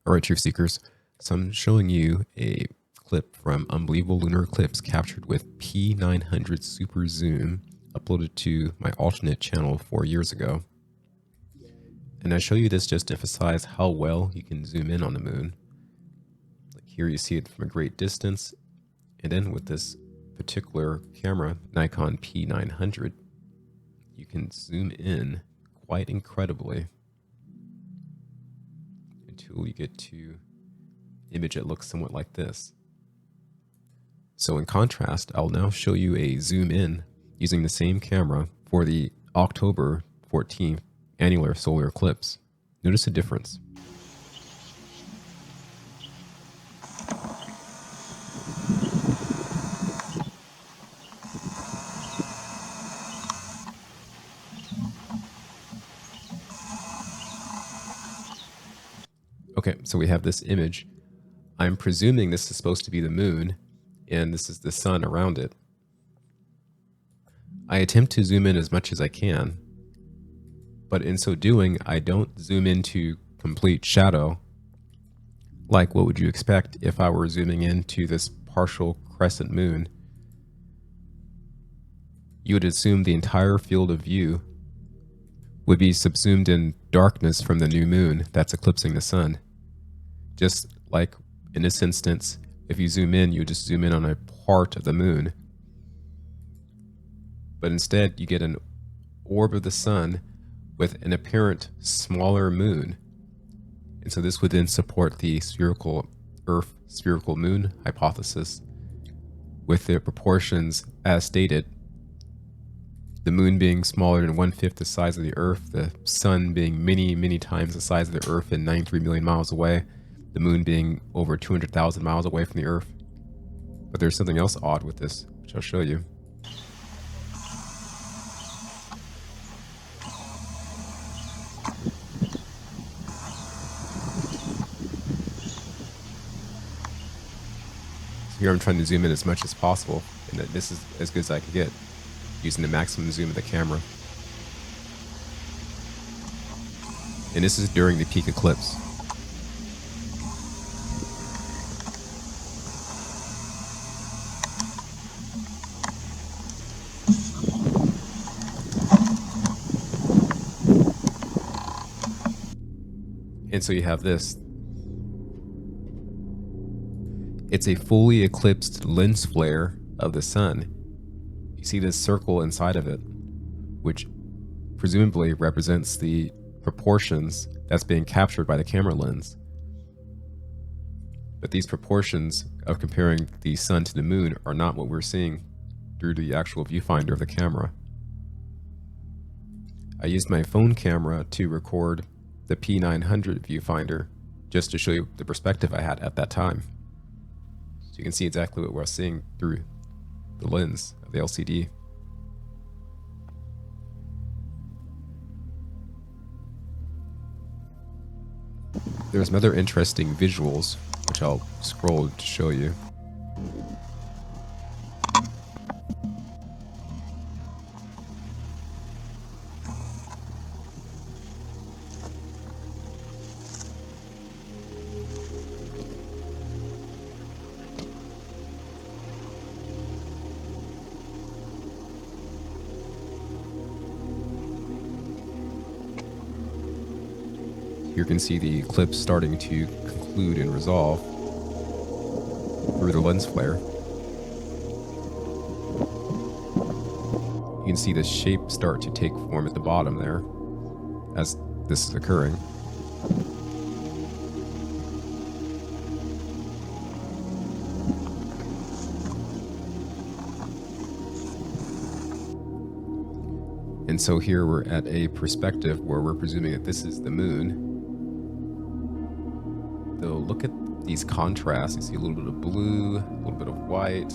Alright, truth seekers. So I'm showing you a clip from Unbelievable Lunar Eclipse captured with P900 super zoom, uploaded to my alternate channel 4 years ago. And I show you this just to emphasize how well you can zoom in on the moon. Like here you see it from a great distance, and then with this particular camera, Nikon P900, you can zoom in quite incredibly until you get to image that looks somewhat like this. So in contrast, I'll now show you a zoom in using the same camera for the October 14th Annular Solar Eclipse. Notice the difference. Okay, so we have this image. I'm presuming this is supposed to be the moon, and this is the sun around it. I attempt to zoom in as much as I can, but in so doing, I don't zoom into complete shadow, like what would you expect if I were zooming into this partial crescent moon. You would assume the entire field of view would be subsumed in darkness from the new moon that's eclipsing the sun. Just like in this instance, if you zoom in, you just zoom in on a part of the moon. But instead, you get an orb of the sun with an apparent smaller moon. And so this would then support the spherical Earth, spherical moon hypothesis with the proportions as stated. The moon being smaller than 1/5 the size of the Earth, the sun being many, many times the size of the Earth and 93 million miles away, the moon being over 200,000 miles away from the Earth. But there's something else odd with this, which I'll show you. So here I'm trying to zoom in as much as possible, and this is as good as I can get, using the maximum zoom of the camera. And this is during the peak eclipse. And so you have this. It's a fully eclipsed lens flare of the sun. You see this circle inside of it, which presumably represents the proportions that's being captured by the camera lens. But these proportions of comparing the sun to the moon are not what we're seeing through the actual viewfinder of the camera. I used my phone camera to record the P900 viewfinder just to show you the perspective I had at that time. So you can see exactly what we're seeing through the lens of the LCD. There's some other interesting visuals, which I'll scroll to show you. You can see the eclipse starting to conclude and resolve through the lens flare. You can see the shape start to take form at the bottom there as this is occurring. And so here we're at a perspective where we're presuming that this is the moon. Though look at these contrasts. You see a little bit of blue, a little bit of white,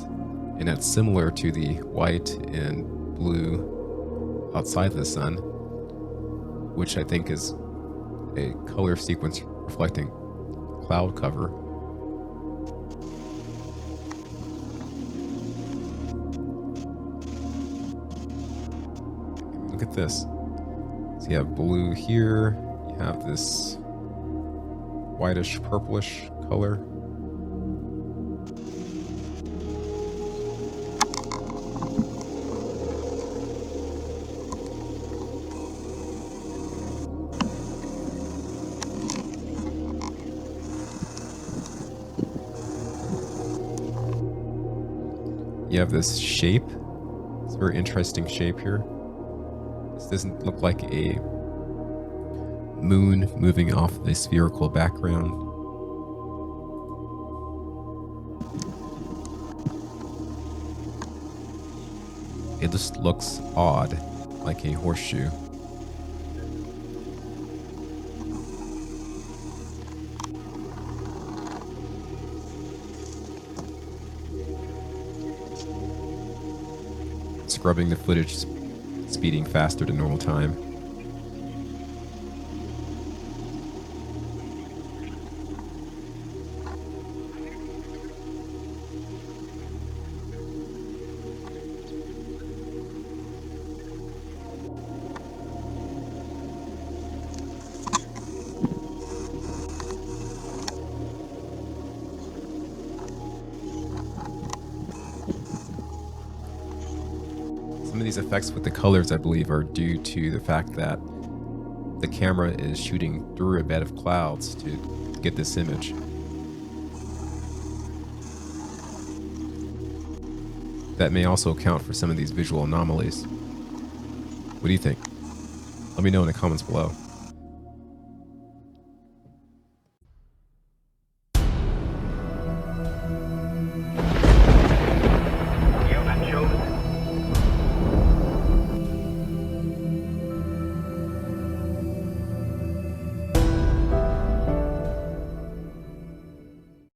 and that's similar to the white and blue outside the sun, which I think is a color sequence reflecting cloud cover. Look at this. So you have blue here, you have this whitish purplish color. You have this shape. It's a very interesting shape here. This doesn't look like a moon moving off the spherical background. It just looks odd, like a horseshoe. Scrubbing the footage, speeding faster than normal time. Some of these effects with the colors, I believe, are due to the fact that the camera is shooting through a bed of clouds to get this image. That may also account for some of these visual anomalies. What do you think? Let me know in the comments below.